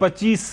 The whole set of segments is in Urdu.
25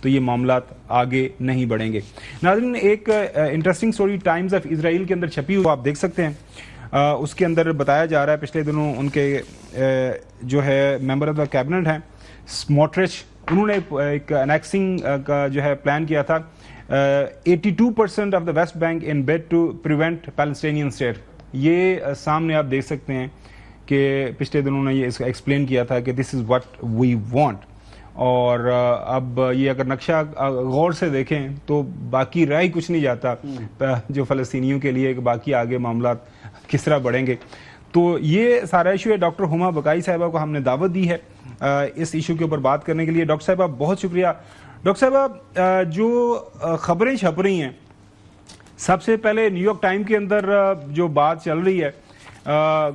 تو یہ معاملات آگے نہیں بڑھیں گے. ناظرین, ایک interesting story Times of Israel کے اندر چھپی ہوئی آپ دیکھ سکتے ہیں. اس کے اندر بتایا جا رہا ہے پچھلے دنوں ان کے جو ہے ممبر آف دا کیبنٹ ہیں سموٹرچ, انہوں نے ایک انیکسنگ کا جو ہے پلان کیا تھا 82% of the West Bank in bid to prevent Palestinian state. یہ سامنے آپ دیکھ سکتے ہیں کہ پچھلے دنوں نے یہ اس کا ایکسپلین کیا تھا کہ دس از واٹ وی وانٹ. اور اب یہ اگر نقشہ غور سے دیکھیں تو باقی رہ ہی کچھ نہیں جاتا جو فلسطینیوں کے لیے کہ باقی آگے معاملات کس طرح بڑھیں گے. تو یہ سارا ایشو ہے. ڈاکٹر ہما بقائی صاحبہ کو ہم نے دعوت دی ہے اس ایشو کے اوپر بات کرنے کے لیے. ڈاکٹر صاحبہ بہت شکریہ. ڈاکٹر صاحبہ, جو خبریں چھپ رہی ہیں, سب سے پہلے نیو یارک ٹائم کے اندر جو بات چل رہی ہے,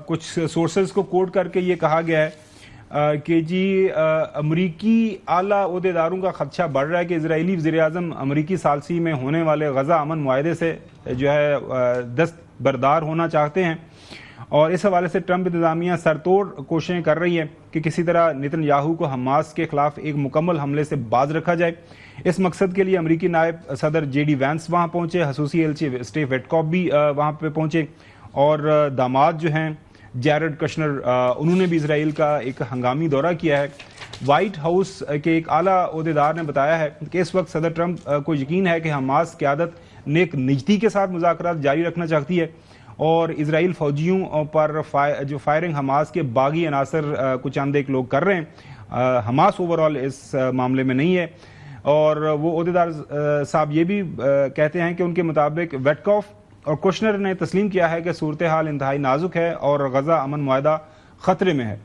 کچھ سورسز کو کوٹ کر کے یہ کہا گیا ہے کہ جی امریکی اعلیٰ عہدیداروں کا خدشہ بڑھ رہا ہے کہ اسرائیلی وزیر اعظم امریکی ثالثی میں ہونے والے غزہ امن معاہدے سے جو ہے دستبردار ہونا چاہتے ہیں, اور اس حوالے سے ٹرمپ انتظامیہ سرتوڑ کوششیں کر رہی ہے کہ کسی طرح نتن یاہو کو حماس کے خلاف ایک مکمل حملے سے باز رکھا جائے. اس مقصد کے لیے امریکی نائب صدر جے ڈی وینس وہاں پہنچے, خصوصی ایلچی اسٹیو ویٹکاف بھی وہاں پہ پہنچے, اور داماد جو ہیں جیرڈ کشنر انہوں نے بھی اسرائیل کا ایک ہنگامی دورہ کیا ہے. وائٹ ہاؤس کے ایک اعلیٰ عہدیدار نے بتایا ہے کہ اس وقت صدر ٹرمپ کو یقین ہے کہ حماس قیادت نیک نجتی کے ساتھ مذاکرات جاری رکھنا چاہتی ہے, اور اسرائیل فوجیوں پر جو فائرنگ حماس کے باغی عناصر کچھ چند ایک لوگ کر رہے ہیں, حماس اوورال اس معاملے میں نہیں ہے. اور وہ عہدیدار صاحب یہ بھی کہتے ہیں کہ ان کے مطابق ویٹکاف اور کوشنر نے تسلیم کیا ہے کہ صورتحال انتہائی نازک ہے اور غزہ امن معاہدہ خطرے میں ہے.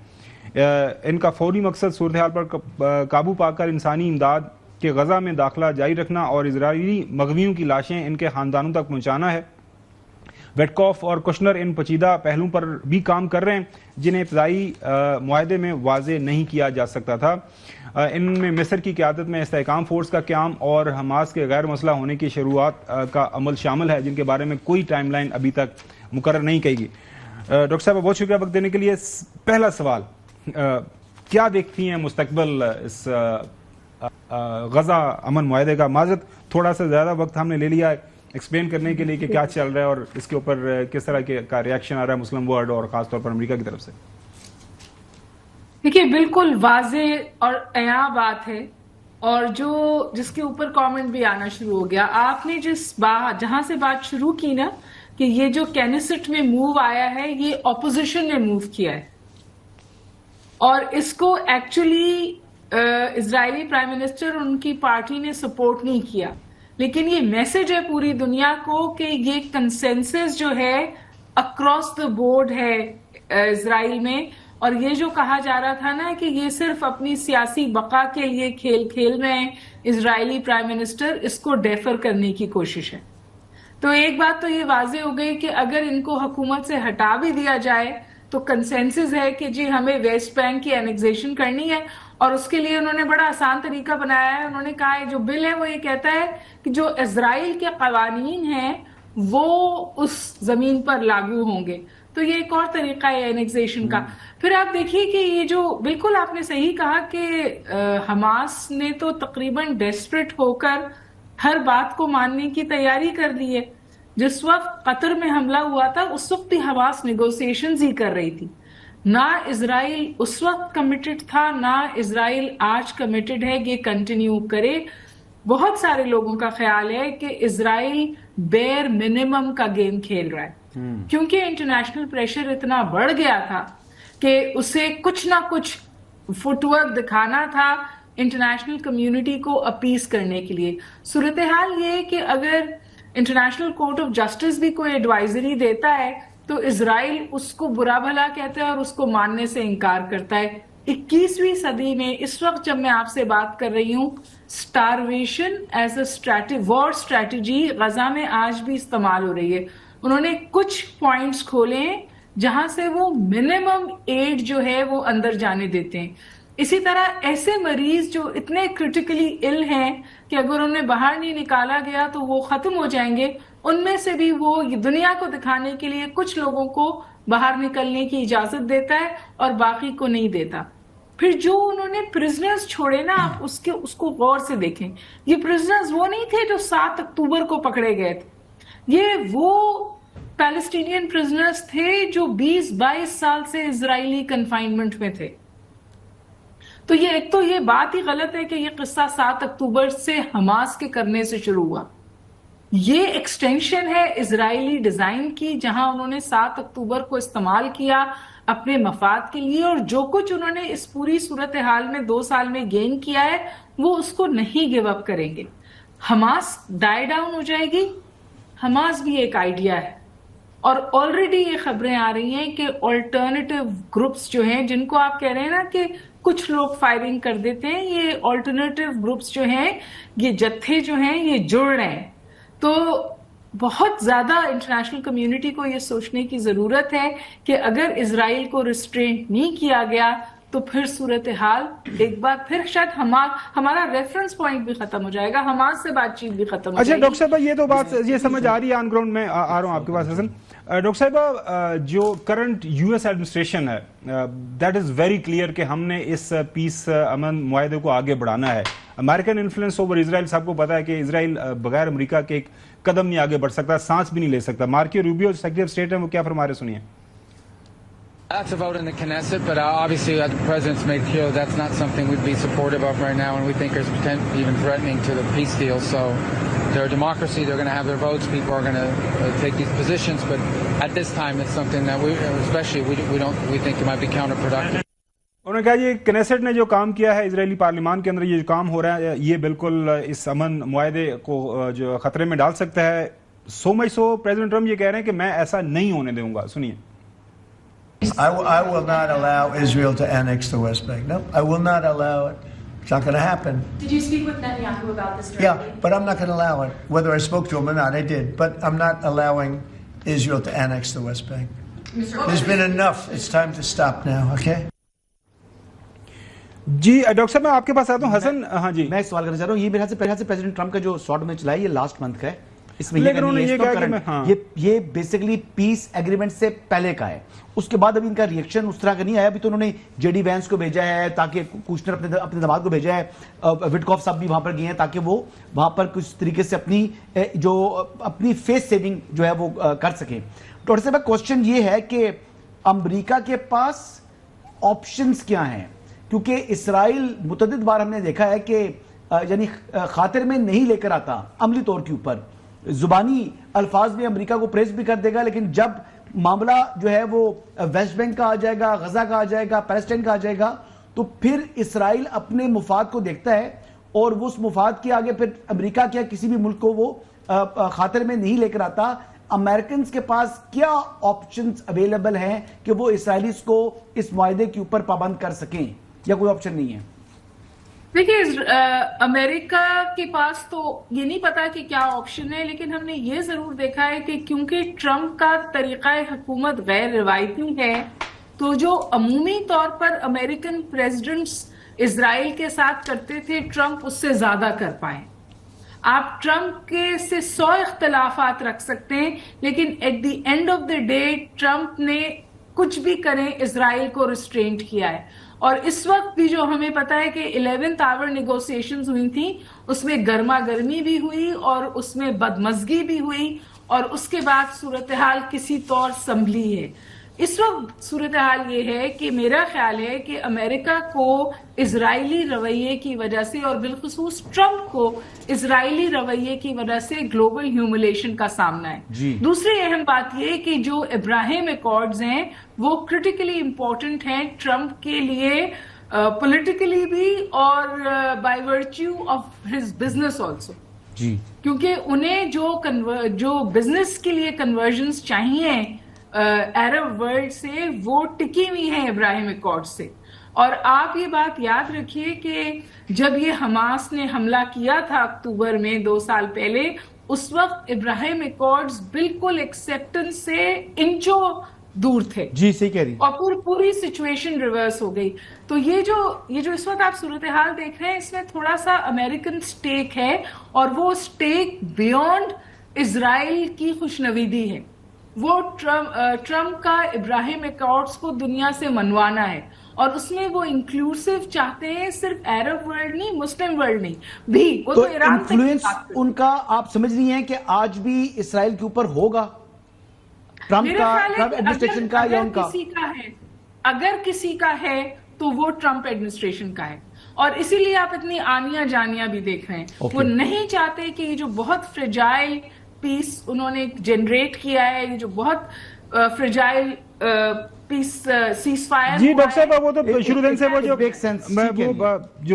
ان کا فوری مقصد صورتحال پر قابو پا کر انسانی امداد کے غزہ میں داخلہ جاری رکھنا اور اسرائیلی مغویوں کی لاشیں ان کے خاندانوں تک پہنچانا ہے. ویٹکاف اور کشنر ان پیچیدہ پہلوؤں پر بھی کام کر رہے ہیں جنہیں ابتدائی معاہدے میں واضح نہیں کیا جا سکتا تھا. ان میں مصر کی قیادت میں استحکام فورس کا قیام اور حماس کے غیر مسلح ہونے کی شروعات کا عمل شامل ہے, جن کے بارے میں کوئی ٹائم لائن ابھی تک مقرر نہیں کی گئی. ڈاکٹر صاحب بہت شکریہ وقت دینے کے لیے. پہلا سوال, کیا دیکھتی ہیں مستقبل اس غزہ امن معاہدے کا؟ معذرت تھوڑا سا زیادہ وقت ہم نے لے لیا ہے ایکسپلین کرنے کے لیے کہ کیا چل رہا ہے اور اس کے اوپر کس طرح کا ریاکشن آ رہا ہے مسلم ورلڈ اور خاص طور پر امریکہ کی طرف سے. دیکھیے بالکل واضح اور عیاں بات ہے, اور جس کے اوپر کامنٹ بھی آنا شروع ہو گیا. آپ نے جہاں سے بات شروع کی نا کہ یہ جو کینیسٹ میں موو آیا ہے یہ اپوزیشن نے موو کیا ہے, اور اس کو ایکچولی اسرائیلی پرائم منسٹر ان کی پارٹی نے سپورٹ نہیں کیا, لیکن یہ میسج ہے پوری دنیا کو کہ یہ کنسنسس جو ہے اکراس دا بورڈ ہے اسرائیل میں. اور یہ جو کہا جا رہا تھا نا کہ یہ صرف اپنی سیاسی بقا کے لیے کھیل رہے ہیں اسرائیلی پرائم منسٹر, اس کو ڈیفر کرنے کی کوشش ہے. تو ایک بات تو یہ واضح ہو گئی کہ اگر ان کو حکومت سے ہٹا بھی دیا جائے تو کنسنسس ہے کہ جی ہمیں ویسٹ بینک کی انیکزیشن کرنی ہے, اور اس کے لیے انہوں نے بڑا آسان طریقہ بنایا ہے. انہوں نے کہا ہے جو بل ہے وہ یہ کہتا ہے کہ جو اسرائیل کے قوانین ہیں وہ اس زمین پر لاگو ہوں گے. تو یہ ایک اور طریقہ ہے انیکزیشن کا. پھر آپ دیکھیے کہ یہ جو بالکل آپ نے صحیح کہا کہ حماس نے تو تقریباً ڈیسپریٹ ہو کر ہر بات کو ماننے کی تیاری کر لی ہے. جس وقت قطر میں حملہ ہوا تھا اس وقت بھی حماس نیگوسیشنز ہی کر رہی تھی. نہ اسرائیل اس وقت کمیٹڈ تھا, نہ اسرائیل آج کمیٹڈ ہے یہ کنٹینیو کرے. بہت سارے لوگوں کا خیال ہے کہ اسرائیل بیئر منیمم کا گیم کھیل رہا ہے, کیونکہ انٹرنیشنل پریشر اتنا بڑھ گیا تھا کہ اسے کچھ نہ کچھ فٹ ورک دکھانا تھا انٹرنیشنل کمیونٹی کو اپیز کرنے کے لیے. صورتحال یہ ہے کہ اگر انٹرنیشنل کورٹ آف جسٹس بھی کوئی ایڈوائزری دیتا ہے تو اسرائیل اس کو برا بھلا کہتا ہے اور اس کو ماننے سے انکار کرتا ہے. 21ویں صدی میں اس وقت جب میں آپ سے بات کر رہی ہوں, starvation as a war strategy Gaza میں آج بھی استعمال ہو رہی ہے. انہوں نے کچھ پوائنٹس کھولے جہاں سے وہ منیمم ایڈ جو ہے وہ اندر جانے دیتے ہیں. اسی طرح ایسے مریض جو اتنے کرٹیکلی ال ہیں کہ اگر انہیں باہر نہیں نکالا گیا تو وہ ختم ہو جائیں گے, ان میں سے بھی وہ دنیا کو دکھانے کے لیے کچھ لوگوں کو باہر نکلنے کی اجازت دیتا ہے اور باقی کو نہیں دیتا. پھر جو انہوں نے پرزنرز چھوڑے نا، آپ اس کو غور سے دیکھیں. یہ پرزنرز وہ نہیں تھے جو 7 اکتوبر کو پکڑے گئے تھے، یہ وہ پیلسٹینین پرزنرز تھے جو 20-22 سال سے اسرائیلی کنفائنمنٹ میں تھے. تو یہ ایک تو یہ بات ہی غلط ہے کہ یہ قصہ 7 اکتوبر سے حماس کے کرنے سے شروع ہوا. یہ ایکسٹینشن ہے اسرائیلی ڈیزائن کی، جہاں انہوں نے 7 اکتوبر کو استعمال کیا اپنے مفاد کے لیے، اور جو کچھ انہوں نے اس پوری صورتحال میں 2 سال میں گین کیا ہے وہ اس کو نہیں گیو اپ کریں گے. حماس ڈائی ڈاؤن ہو جائے گی، حماس بھی ایک آئیڈیا ہے. اور آلریڈی یہ خبریں آ رہی ہیں کہ آلٹرنیٹیو گروپس جو ہیں، جن کو آپ کہہ رہے ہیں نا کہ کچھ لوگ فائرنگ کر دیتے ہیں، یہ آلٹرنیٹیو گروپس جو ہیں، یہ جتھے جو ہیں یہ جڑ رہے ہیں. تو بہت زیادہ انٹرنیشنل کمیونٹی کو یہ سوچنے کی ضرورت ہے کہ اگر اسرائیل کو ریسٹرینٹ نہیں کیا گیا تو پھر صورتحال ایک بار پھر شاید ہمارا ریفرنس پوائنٹ بھی ختم ہو جائے گا، حماس سے بات چیت بھی ختم ہو جائے گی. اچھا ڈاکٹر صاحبہ، یہ تو بات یہ سمجھ آ رہی ہے آن گراؤنڈ. میں آ رہا ہوں آپ کے پاس. حسن ڈاکٹر صاحبہ، جو کرنٹ یو ایس ایڈمنسٹریشن ہے دیٹ از ویری کلیئر کہ ہم نے اس پیس امن معاہدے کو آگے بڑھانا ہے. امریکن انفلوئنس اوور اسرائیل، سب کو پتا ہے کہ اسرائیل بغیر امریکہ کے ایک قدم نہیں آگے بڑھ سکتا، سانس بھی نہیں لے سکتا. Marco Rubio secretary of state ہیں، وہ کیا فرما رہے سنیے. That's a vote in the Knesset, but obviously the President's made clear that's not something we'd be supportive of right now, and we think it's even threatening to the peace deal. So they're a democracy, they're going to have their votes, people are going to take these positions, but at this time it's something that we think it might be counterproductive. انہوں نے کہا یہ کنیسٹ نے جو کام کیا ہے اسرائیلی پارلیمان کے اندر، یہ جو کام ہو رہا ہے یہ بالکل اس امن معاہدے کو جو خطرے میں ڈال سکتا ہے. سو مچ سو پریزیڈنٹ ٹرمپ یہ کہہ رہے ہیں کہ میں ایسا نہیں ہونے دوں گا. سنیے. I will not allow Israel to annex the West Bank. No, I will not allow it. It's not going to happen. Did you speak with Netanyahu about this directly? Yeah, but I'm not going to allow it. Whether I spoke to him or not, I did. But I'm not allowing Israel to annex the West Bank. There's been enough. It's time to stop now, okay? جی ڈاکٹر صاحب، میں آپ کے پاس آتا ہوں. حسن، ہاں جی، میں سوال کرنا چاہ رہا ہوں. یہ میرے خیال سے پریزیڈنٹ ٹرمپ کا جو شارٹ میں چلا ہے یہ لاسٹ منتھ کا ہے. اس میں یہ بیسیکلی پیس ایگریمنٹ سے پہلے کا ہے. اس کے بعد ابھی ان کا ریئیکشن اس طرح کا نہیں آیا. ابھی تو انہوں نے جے ڈی وینس کو بھیجا ہے تاکہ کوشنر اپنے دماد کو بھیجا ہے، وٹکاف صاحب بھی وہاں پر گئے ہیں تاکہ وہ وہاں پر کچھ طریقے سے اپنی فیس سیونگ جو ہے وہ کر سکیں. ڈاکٹر صاحب، کوشچن یہ ہے کہ امریکہ کے پاس آپشنز کیا ہیں؟ کیونکہ اسرائیل متعدد بار ہم نے دیکھا ہے کہ یعنی خاطر میں نہیں لے کر آتا. عملی طور کے اوپر زبانی الفاظ میں امریکہ کو پریز بھی کر دے گا، لیکن جب معاملہ جو ہے وہ ویسٹ بینک کا آ جائے گا، غزہ کا آ جائے گا، پیلسٹائن کا آ جائے گا، تو پھر اسرائیل اپنے مفاد کو دیکھتا ہے اور وہ اس مفاد کے آگے پھر امریکہ کیا کسی بھی ملک کو وہ خاطر میں نہیں لے کر آتا. امریکنز کے پاس کیا آپشنز اویلیبل ہیں کہ وہ اسرائیلیز کو اس معاہدے کے اوپر پابند کر سکیں، یا کوئی آپشن نہیں ہے؟ دیکھیے، امریکہ کے پاس تو یہ نہیں پتا کہ کیا آپشن ہے، لیکن ہم نے یہ ضرور دیکھا ہے کہ کیونکہ ٹرمپ کا طریقہ حکومت غیر روایتی ہے، تو جو عمومی طور پر امریکن پریزیڈنٹس اسرائیل کے ساتھ کرتے تھے، ٹرمپ اس سے زیادہ کر پائے. آپ ٹرمپ کے سے 100 اختلافات رکھ سکتے ہیں، لیکن at the end of the day Trump نے کچھ بھی کریں اسرائیل کو ریسٹرینٹ کیا ہے. اور اس وقت بھی جو ہمیں پتا ہے کہ 11th آور نیگوسیشنز ہوئی تھیں، اس میں گرما گرمی بھی ہوئی اور اس میں بدمزگی بھی ہوئی، اور اس کے بعد صورتحال کسی طور سنبھلی ہے. اس وقت صورتحال یہ ہے کہ میرا خیال ہے کہ امریکہ کو اسرائیلی رویے کی وجہ سے، اور بالخصوص ٹرمپ کو اسرائیلی رویے کی وجہ سے گلوبل ہیوملیشن کا سامنا ہے. دوسری اہم بات یہ کہ جو ابراہیم ایکارڈز ہیں وہ کرٹیکلی امپورٹنٹ ہیں ٹرمپ کے لیے، پولیٹیکلی بھی اور by virtue of his business also. کیونکہ انہیں جو بزنس کے لیے کنورژنز چاہیے عرب ورلڈ سے، وہ ٹکی ہوئی ہیں ابراہیم ایکارڈ سے. اور آپ یہ بات یاد رکھیے کہ جب یہ حماس نے حملہ کیا تھا اکتوبر میں 2 سال پہلے، اس وقت ابراہیم ایکارڈز بالکل ایکسیپٹنس سے انچوں دور تھے. جی صحیح کہہ رہی. اور پوری سچویشن ریورس ہو گئی. تو یہ جو اس وقت آپ صورتحال دیکھ رہے ہیں، اس میں تھوڑا سا امریکن سٹیک ہے، اور وہ سٹیک بیونڈ اسرائیل کی خوشنویدی ہے. وہ ٹرمپ کا ابراہیم اکارڈز کو دنیا سے منوانا ہے، اور اس میں وہ انکلوسیو چاہتے ہیں، صرف عرب ورلڈ نہیں، مسلم ورلڈ نہیں بھی، وہ تو ایران تک انفلوئنس ان کا آپ سمجھ رہی ہیں کہ آج بھی اسرائیل کے اوپر ہوگا ٹرمپ کا، ٹرمپ ایڈمنسٹریشن کا یا ان کا؟ اگر کسی کا ہے تو وہ ٹرمپ ایڈمنسٹریشن کا ہے، اور اسی لیے آپ اتنی آنیاں جانیاں بھی دیکھ رہے ہیں۔ وہ نہیں چاہتے کہ یہ جو بہت فریجائل پیس انہوں نے جنریٹ کیا ہے، یہ جو بہت فریجائل پیس سیز فائر۔ جی ڈاکٹر صاحب، وہ تو شروع دن سے وہ جو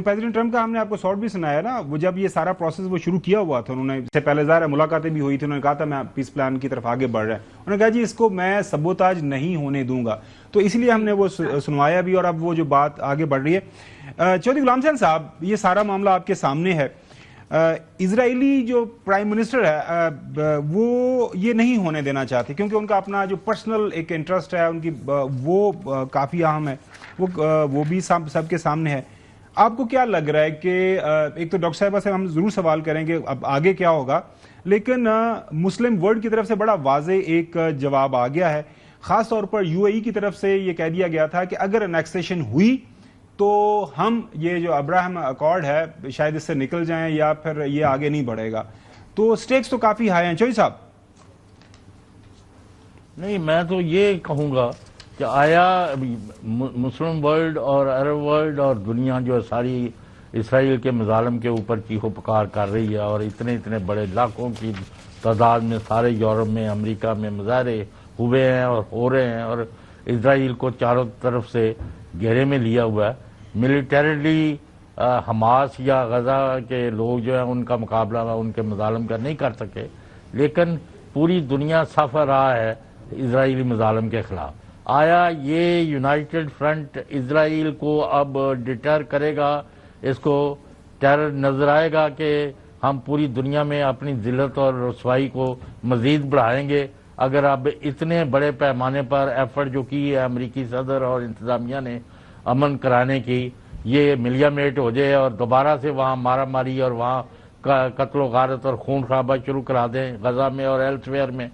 پریزیڈنٹ ٹرمپ کا ہم نے آپ کو شارٹ بھی سنایا نا، وہ جب یہ سارا پروسیس وہ شروع کیا ہوا تھا، انہوں نے اس سے پہلے ظاہر ہے ملاقاتیں بھی ہوئی تھی، انہوں نے کہا تھا میں پیس پلان کی طرف آگے بڑھ رہا ہے، انہوں نے کہا جی اس کو میں سبوتاج نہیں ہونے دوں گا، تو اس لیے ہم نے وہ سنوایا بھی، اور اب وہ جو بات آگے بڑھ رہی ہے۔ چودھری غلام حسین صاحب، یہ سارا معاملہ آپ کے سامنے ہے، اسرائیلی جو پرائم منسٹر ہے وہ یہ نہیں ہونے دینا چاہتے، کیونکہ ان کا اپنا جو پرسنل ایک انٹرسٹ ہے ان کی، وہ کافی اہم ہے، وہ بھی سب کے سامنے ہے۔ آپ کو کیا لگ رہا ہے کہ ایک تو ڈاکٹر صاحبہ سے ہم ضرور سوال کریں گے اب آگے کیا ہوگا، لیکن مسلم ورلڈ کی طرف سے بڑا واضح ایک جواب آ گیا ہے، خاص طور پر یو اے ای کی طرف سے یہ کہہ دیا گیا تھا کہ اگر انیکسیشن ہوئی تو ہم یہ جو ابراہیم اکارڈ ہے شاید اس سے نکل جائیں یا پھر یہ آگے نہیں بڑھے گا، تو سٹیکس تو کافی ہائی ہیں۔ چوہدری صاحب نہیں، میں تو یہ کہوں گا کہ آیا مسلم ورلڈ اور عرب ورلڈ اور دنیا جو ساری اسرائیل کے مظالم کے اوپر چیخو پکار کر رہی ہے، اور اتنے بڑے لاکھوں کی تعداد میں سارے یورپ میں، امریکہ میں مظاہرے ہوئے ہیں اور ہو رہے ہیں، اور اسرائیل کو چاروں طرف سے گھیرے میں لیا ہوا ہے۔ ملیٹریلی حماس یا غزہ کے لوگ جو ہیں ان کا مقابلہ ان کے مظالم کا نہیں کر سکے، لیکن پوری دنیا صف رہا ہے اسرائیلی مظالم کے خلاف۔ آیا یہ یونائٹڈ فرنٹ اسرائیل کو اب ڈیٹر کرے گا، اس کو ٹیرر نظر آئے گا کہ ہم پوری دنیا میں اپنی ذلت اور رسوائی کو مزید بڑھائیں گے اگر اب اتنے بڑے پیمانے پر ایفرٹ جو کی ہے امریکی صدر اور انتظامیہ نے امن کرانے کی، یہ ملیا میٹ ہو جائے اور دوبارہ سے وہاں مارا ماری اور وہاں قتل و غارت اور خون خرابہ شروع کرا دیں غزہ میں اور ایلس ویئر میں،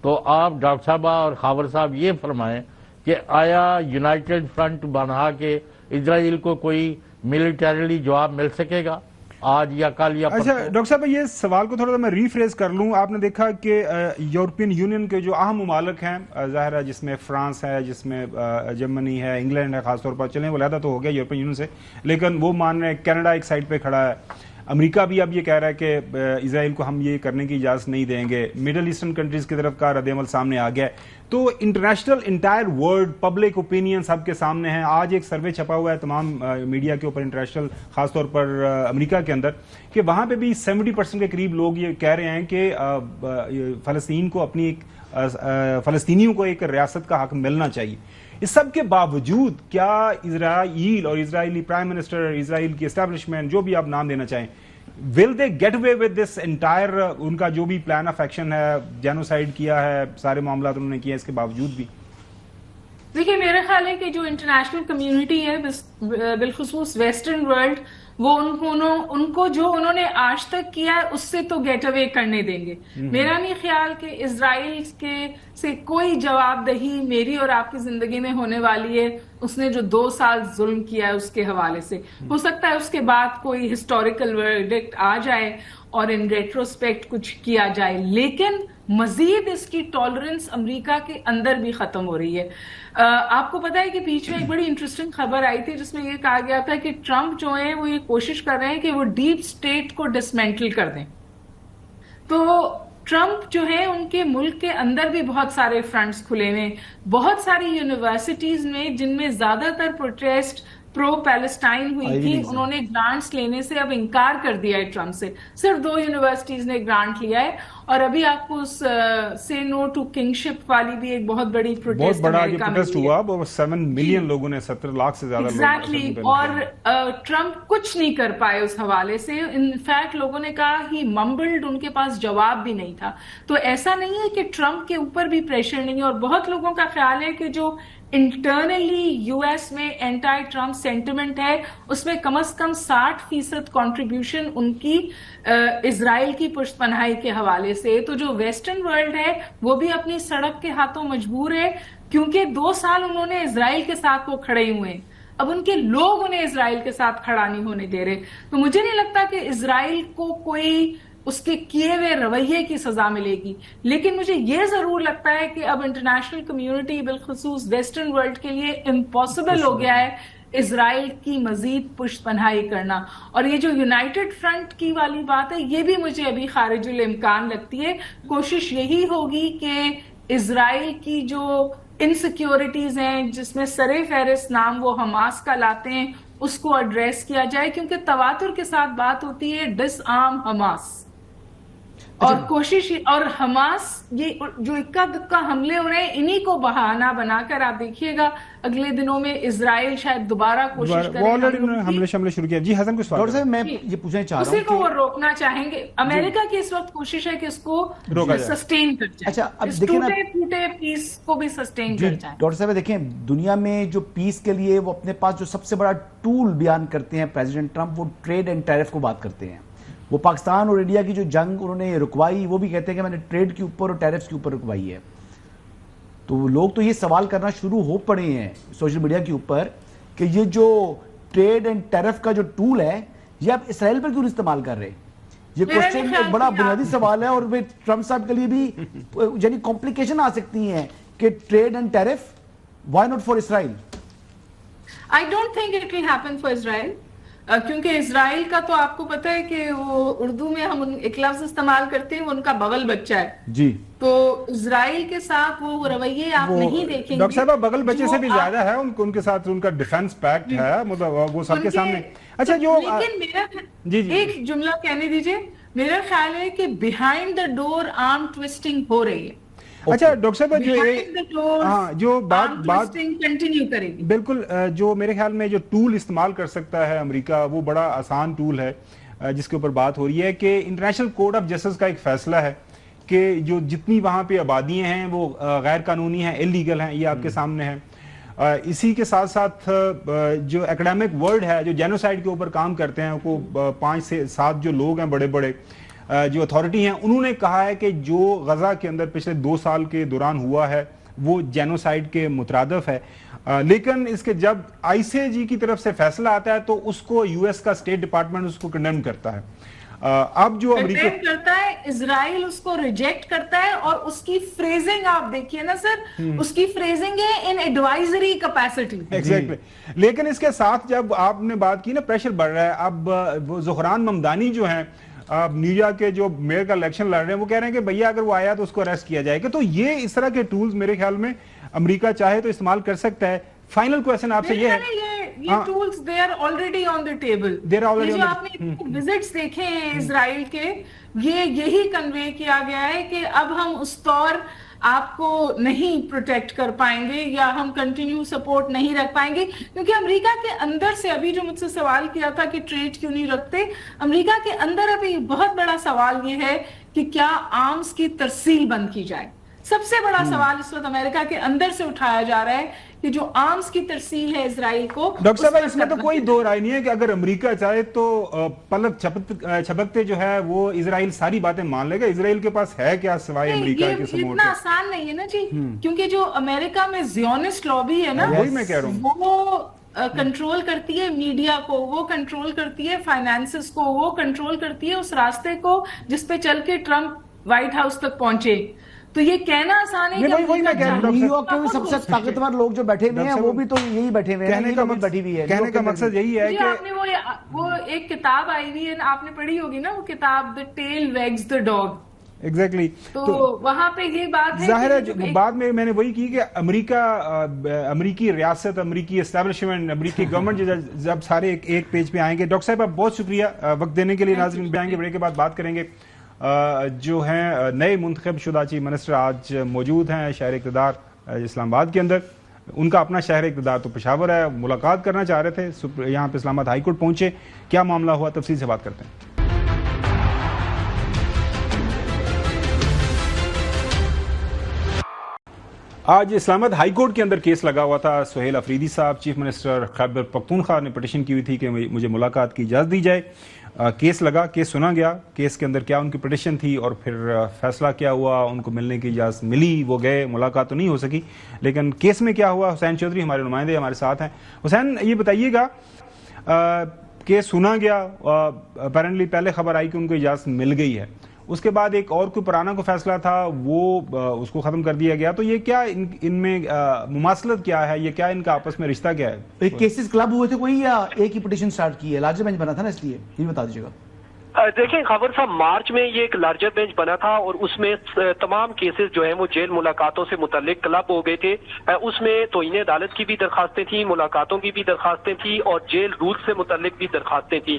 تو آپ ڈاکٹر صاحبہ اور خاور صاحب یہ فرمائیں کہ آیا یونائٹڈ فرنٹ بنا کے اسرائیل کو کوئی ملیٹریلی جواب مل سکے گا آج یا کل یا اچھا ڈاکٹر صاحب، یہ سوال کو تھوڑا سا میں ریفریز کر لوں۔ آپ نے دیکھا کہ یورپین یونین کے جو اہم ممالک ہیں، ظاہر ہے جس میں فرانس ہے، جس میں جرمنی ہے، انگلینڈ ہے، خاص طور پر چلیں وہ علیحدہ تو ہو گیا یورپین یونین سے، لیکن وہ مان رہے ہیں، کینیڈا ایک سائڈ پہ کھڑا ہے، امریکہ بھی اب یہ کہہ رہا ہے کہ اسرائیل کو ہم یہ کرنے کی اجازت نہیں دیں گے، مڈل ایسٹرن کنٹریز کی طرف کا رد عمل سامنے آ گیا ہے، تو international entire world public opinion سب کے سامنے ہیں۔ آج ایک سروے چھپا ہوا ہے تمام میڈیا کے اوپر انٹرنیشنل، خاص طور پر امریکہ کے اندر، کہ وہاں پہ بھی 70% کے قریب لوگ یہ کہہ رہے ہیں کہ فلسطین کو اپنی فلسطینیوں کو ایک ریاست کا حق ملنا چاہیے۔ اس سب کے باوجود کیا اسرائیل اور اسرائیلی پرائم منسٹر، اسرائیل کی اسٹیبلشمنٹ، جو بھی آپ نام دینا چاہیں، will they get away with this entire, ان کا جو بھی پلان آف ایکشن ہے، جینوسائیڈ کیا ہے، سارے معاملات انہوں نے کیا، اس کے باوجود بھی؟ دیکھیے میرا خیال ہے کہ جو انٹرنیشنل کمیونٹی ہے بالخصوص ویسٹرن ورلڈ، وہ ان کو جو انہوں نے آج تک کیا ہے اس سے تو گیٹ اوے کرنے دیں گے۔ میرا نہیں خیال کہ اسرائیل سے کوئی جواب دہی میری اور آپ کی زندگی میں ہونے والی ہے، اس نے جو 2 سال ظلم کیا ہے اس کے حوالے سے۔ ہو سکتا ہے اس کے بعد کوئی ہسٹوریکل ورڈکٹ آ جائے اور ان ریٹروسپیکٹ کچھ کیا جائے، لیکن مزید اس کی ٹالرنس امریکہ کے اندر بھی ختم ہو رہی ہے۔ آپ کو پتا ہے کہ بیچ میں ایک بڑی انٹرسٹنگ خبر آئی تھی جس میں یہ کہا گیا تھا کہ ٹرمپ جو ہیں وہ یہ کوشش کر رہے ہیں کہ وہ ڈیپ اسٹیٹ کو ڈسمینٹل کر دیں۔ تو ٹرمپ جو ہے ان کے ملک کے اندر بھی بہت سارے فرنٹس کھلے ہوئے، بہت ساری یونیورسٹیز میں جن میں زیادہ تر پروٹیسٹ پرو پیلسٹائن ہوئی تھی، انہوں نے گرانٹس لینے سے اب انکار کر دیا ہے ٹرمپ سے۔ صرف 2 یونیورسٹیز نے گرانٹ لیا ہے، اور ابھی آپ کو سے نو ٹو کنگ شپ والی بھی ایک بہت بڑی پروٹیسٹ ہوا، 7 ملین لوگوں نے، 17 لاکھ سے زیادہ ایگزیکٹلی، اور ٹرمپ کچھ نہیں کر پائے اس حوالے سے۔ انفیکٹ لوگوں نے کہا ہی ممبلڈ، ان کے پاس جواب بھی نہیں تھا۔ تو ایسا نہیں ہے کہ ٹرمپ کے اوپر بھی پریشر نہیں ہے، اور بہت لوگوں کا خیال ہے کہ جو انٹرنلی یو ایس میں اینٹائی ٹرمپ سینٹیمنٹ ہے، اس میں کم از کم 60% کنٹریبیوشن ان کی اسرائیل کی پشت پناہی کے حوالے سے تو جو ویسٹرن ورلڈ ہے وہ بھی اپنی سڑک کے ہاتھوں مجبور ہے، کیونکہ 2 سال انہوں نے اسرائیل کے ساتھ وہ کھڑے ہوئے ہیں، اب ان کے لوگ انہیں اسرائیل کے ساتھ کھڑا نہیں ہونے دے رہے. تو مجھے نہیں لگتا کہ اسرائیل کو کوئی اس کے کیے ہوئے رویے کی سزا ملے گی، لیکن مجھے یہ ضرور لگتا ہے کہ اب انٹرنیشنل کمیونٹی بالخصوص ویسٹرن ورلڈ کے لیے امپاسبل ہو گیا ہے اسرائیل کی مزید پشت پناہی کرنا. اور یہ جو یونائٹڈ فرنٹ کی والی بات ہے یہ بھی مجھے ابھی خارج الامکان لگتی ہے. کوشش یہی ہوگی کہ اسرائیل کی جو انسیکیورٹیز ہیں جس میں سر فہرست نام وہ حماس کا لاتے ہیں اس کو ایڈریس کیا جائے، کیونکہ تواتر کے ساتھ بات ہوتی ہے ڈس آرم حماس، اور کوشش اور حماس یہ جو اکا دکا حملے ہو رہے ہیں انہی کو بہانہ بنا کر آپ دیکھیے گا اگلے دنوں میں اسرائیل شاید دوبارہ کوشش کرے. وہ آلریڈی انہوں نے حملے شملے شروع کیا. جی حسن کچھ سوال. ڈاکٹر صاحب میں یہ پوچھنا چاہ رہا ہوں اسی کو وہ روکنا چاہیں گے. امریکہ کی اس وقت کوشش ہے کہ اس کو سسٹین کر جائے. اچھا اب دیکھیں نا ٹوٹے پیس کو بھی سسٹین کر جائے. ڈاکٹر صاحب دیکھیں دنیا میں جو پیس کے لیے وہ اپنے پاس جو سب سے بڑا ٹول بیان کرتے ہیں پریزیڈنٹ ٹرمپ، وہ ٹریڈ اینڈ ٹیرف کو بات کرتے ہیں. وہ پاکستان اور انڈیا کی جو جنگ انہوں نے رکوائی وہ بھی کہتے ہیں کہ میں نے ٹریڈ کے اوپر اور ٹیرفز کے اوپر رکوائی ہے. تو لوگ تو یہ سوال کرنا شروع ہو پڑے ہیں سوشل میڈیا کے اوپر کہ یہ جو ٹریڈ اینڈ ٹیرف کا جو ٹول ہے یہ آپ اسرائیل پر کیوں استعمال کر رہے ہیں؟ یہ کوشچن ایک بڑا بنیادی سوال ہے، اور ٹرمپ صاحب کے لیے بھی یعنی کمپلیکیشن آ سکتی ہیں کہ trade and tariff why not for Israel? I don't think it will happen for Israel. کیونکہ اسرائیل کا تو آپ کو پتا ہے کہ وہ اردو میں ہم ایک لفظ استعمال کرتے ہیں وہ ان کا بغل بچہ ہے جی. تو اسرائیل کے ساتھ وہ رویے آپ نہیں دیکھیں گے. ڈاکٹر صاحب بغل بچے سے بھی زیادہ ہے ان کے ساتھ ان کا ڈیفنس پیکٹ ہے، مطلب وہ سب کے سامنے. اچھا جو لیکن میرا ایک جملہ کہنے دیجئے، میرا خیال ہے کہ بیہائنڈ دا ڈور آرم ٹویسٹنگ ہو رہی ہے. اچھا ڈاکٹر صاحب جو بات کنٹینیو کرے گی بالکل، جو میرے خیال میں جو ٹول استعمال کر سکتا ہے امریکہ وہ بڑا آسان ٹول ہے جس کے اوپر بات ہو رہی ہے کہ انٹرنیشنل کورٹ آف جسٹس کا ایک فیصلہ ہے کہ جو جتنی وہاں پہ آبادیاں ہیں وہ غیر قانونی ہیں، انلیگل ہیں، یہ آپ کے سامنے ہے. اسی کے ساتھ ساتھ جو ایکڈیمک ورلڈ ہے جو جینوسائیڈ کے اوپر کام کرتے ہیں وہ 5 سے 7 جو لوگ ہیں بڑے بڑے جو اتھارٹی ہیں انہوں نے کہا ہے کہ جو غزہ کے اندر پچھلے 2 سال کے دوران ہوا ہے وہ جینوسائیڈ کے مترادف ہے. لیکن اس کے جب آئی سی جی کی طرف سے فیصلہ آتا ہے تو اس کو یو ایس کا اسٹیٹ ڈپارٹمنٹ اس کو کنڈیم کرتا ہے. اب جو امریکہ کرتا ہے اسرائیل اس کو ریجیکٹ کرتا ہے، اور اس کی فریزنگ آپ دیکھیے نا سر، اس کی فریزنگ ہے ان ایڈوائزری کیپیسٹی. ایگزیکٹلی. لیکن اس کے ساتھ جب آپ نے بات کی نا پریشر بڑھ رہا ہے. اب وہ زہران ممدانی جو ہیں نیو یارک کے جو میئر کا الیکشن لڑ رہے ہیں وہ کہہ رہے ہیں کہ بھیا اگر وہ آیا تو اس کو اریسٹ کیا جائے گا. تو یہ اس طرح کے ٹولز میرے خیال میں امریکہ چاہے تو استعمال کر سکتا ہے. فائنل کویسچن آپ سے یہ ہے، یہ tools they are already on the table. جو آپ نے وزٹس دیکھے ہیں اسرائیل کے، یہی کنوے کیا گیا ہے کہ اب ہم اس طور آپ کو نہیں پروٹیکٹ کر پائیں گے یا ہم کنٹینیو سپورٹ نہیں رکھ پائیں گے. کیونکہ امریکہ کے اندر سے ابھی جو مجھ سے سوال کیا تھا کہ ٹریڈ کیوں نہیں رکھتے، امریکہ کے اندر ابھی بہت بڑا سوال یہ ہے کہ کیا آرمز کی ترسیل بند کی جائے. سب سے بڑا سوال اس وقت امریکہ کے اندر سے اٹھایا جا رہا ہے کہ جو آرمز کی ترسیل ہے اسرائیل کو. ڈاکٹر صاحب اس میں تو کوئی دو رائے نہیں ہے کہ اگر امریکہ چاہے تو پلک چھپکتے جو ہے وہ اسرائیل ساری باتیں مان لے گا. اسرائیل کے پاس ہے کیا سوائے امریکہ کے سپورٹ؟ اتنا آسان نہیں ہے نا جی، کیونکہ جو امریکہ میں زیونسٹ لابی ہے نا وہی میں کہہ رہا ہوں، وہ کنٹرول کرتی ہے میڈیا کو، وہ کنٹرول کرتی ہے فائنانسز کو، وہ کنٹرول کرتی ہے اس راستے کو جس پہ چل کے ٹرمپ وائٹ ہاؤس تک پہنچے. تو یہ کہنا آسان ہے کہ نیو یارک کے سب سے طاقتور لوگ جو بیٹھے ہوئے ہیں وہ بھی تو یہی بیٹھے ہوئے ہیں. کہنے کا مقصد یہی ہے کہ آپ نے وہ ایک کتاب آئی ہوئی ہے آپ نے پڑھی ہوگی نا، وہ کتاب The Tail Wags the Dog. Exactly. تو وہاں پہ یہ بات ہے ظاہر ہے بعد میں نے وہی کی کہ امریکہ، امریکی ریاست، امریکی اسٹیبلشمنٹ، امریکی گورنمنٹ جب سارے ایک پیج پہ آئیں گے. ڈاکٹر صاحب آپ بہت شکریہ وقت دینے کے لیے. ناظرین آئیں گے بریک کے بعد بات کریں گے. جو ہیں نئے منتخب شدہ چیف منسٹر آج موجود ہیں شہر اقتدار اسلام آباد کے اندر. ان کا اپنا شہر اقتدار تو پشاور ہے. ملاقات کرنا چاہ رہے تھے، یہاں پہ اسلام آباد ہائی کورٹ پہنچے. کیا معاملہ ہوا تفصیل سے بات کرتے ہیں. آج اسلام آباد ہائی کورٹ کے اندر کیس لگا ہوا تھا. سہیل افریدی صاحب چیف منسٹر خیبر پختونخوا نے پٹیشن کی ہوئی تھی کہ مجھے ملاقات کی اجازت دی جائے. کیس لگا, کیس سنا گیا, کیس کے اندر کیا ان کی پٹیشن تھی اور پھر فیصلہ کیا ہوا. ان کو ملنے کی اجازت ملی, وہ گئے, ملاقات تو نہیں ہو سکی, لیکن کیس میں کیا ہوا. حسین چودھری ہمارے نمائندے ہمارے ساتھ ہیں. حسین, یہ بتائیے گا, کیس سنا گیا, اپیرنٹلی پہلے خبر آئی کہ ان کو اجازت مل گئی ہے, اس کے بعد ایک اور کوئی پرانا کو فیصلہ تھا وہ اس کو ختم کر دیا گیا. تو یہ کیا ان میں مماثلت کیا ہے, یہ کیا ان کا آپس میں رشتہ کیا ہے؟ کیسز کلب ہوئے تھے کوئی یا ایک ہی پٹیشن سٹارٹ کی ہے؟ لارجر بینچ بنا تھا نا, اس لیے یہ بتا دیجیے گا. دیکھیں خبر صاحب, مارچ میں یہ ایک لارجر بینچ بنا تھا اور اس میں تمام کیسز جو ہیں وہ جیل ملاقاتوں سے متعلق کلب ہو گئے تھے. اس میں توہین عدالت کی بھی درخواستیں تھیں, ملاقاتوں کی بھی درخواستیں تھیں اور جیل رول سے متعلق بھی درخواستیں تھیں.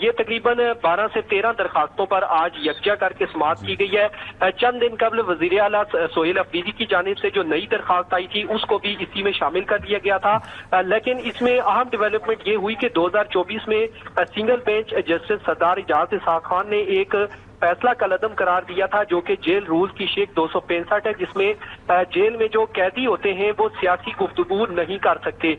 یہ تقریباً 12 سے 13 درخواستوں پر آج یکجا کر کے سماعت کی گئی ہے. چند دن قبل وزیر اعلیٰ سہیل افریدی کی جانب سے جو نئی درخواست آئی تھی اس کو بھی اسی میں شامل کر دیا گیا تھا. لیکن اس میں اہم ڈیولپمنٹ یہ ہوئی کہ 2024 میں سنگل بینچ جسٹس سردار اعجاز اسحاق خان نے ایک فیصلہ کالعدم قرار دیا تھا جو کہ جیل رول کی شیک 265 ہے, جس میں جیل میں جو قیدی ہوتے ہیں وہ سیاسی گفتگو نہیں کر سکتے.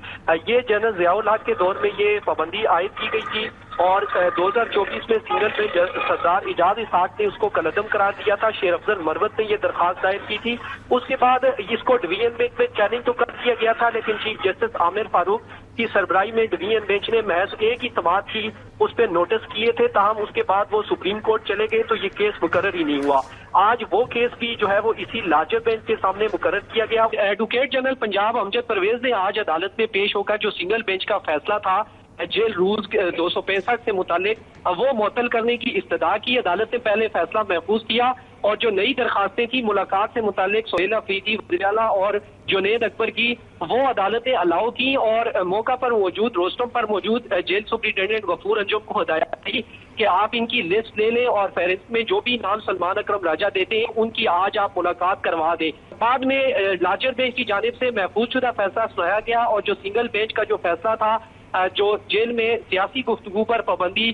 یہ جنرل ضیاء الحق کے دور میں یہ پابندی عائد کی گئی تھی اور 2024 میں سنگل بینچ سردار اعجاز اسحاق نے اس کو کالعدم قرار دیا تھا. شیر افضل مروت نے یہ درخواست دائر کی تھی. اس کے بعد اس کو ڈویژن بینچ میں چیلنج تو کر دیا گیا تھا, لیکن چیف جسٹس عامر فاروق کی سربراہی میں ڈویژن بینچ نے محض ایک ہی سماعت کی اس پہ نوٹس کیے تھے. تاہم اس کے بعد وہ سپریم کورٹ چلے گئے تو یہ کیس مقرر ہی نہیں ہوا. آج وہ کیس بھی جو ہے وہ اسی لارجر بینچ کے سامنے مقرر کیا گیا. ایڈوکیٹ جنرل پنجاب امجد پرویز نے آج عدالت میں پیش ہو کر جو سنگل بینچ کا فیصلہ تھا جیل رولز 265 سے متعلق وہ معطل کرنے کی استدعا کی. عدالت نے پہلے فیصلہ محفوظ کیا اور جو نئی درخواستیں تھیں ملاقات سے متعلق سہیل افریدی, وزیر اعلیٰ اور جنید اکبر کی, وہ عدالت نے الاؤ کی اور موقع پر موجود روسٹم پر موجود جیل سپرنٹینڈنٹ غفور انجم کو ہدایت دی کہ آپ ان کی لسٹ لے لیں اور فہرست میں جو بھی نام سلمان اکرم راجہ دیتے ہیں ان کی آج آپ ملاقات کروا دیں. بعد میں لارجر بینچ کی جانب سے محفوظ شدہ فیصلہ سنایا گیا اور جو سنگل بینچ کا جو فیصلہ تھا جو جیل میں سیاسی گفتگو پر پابندی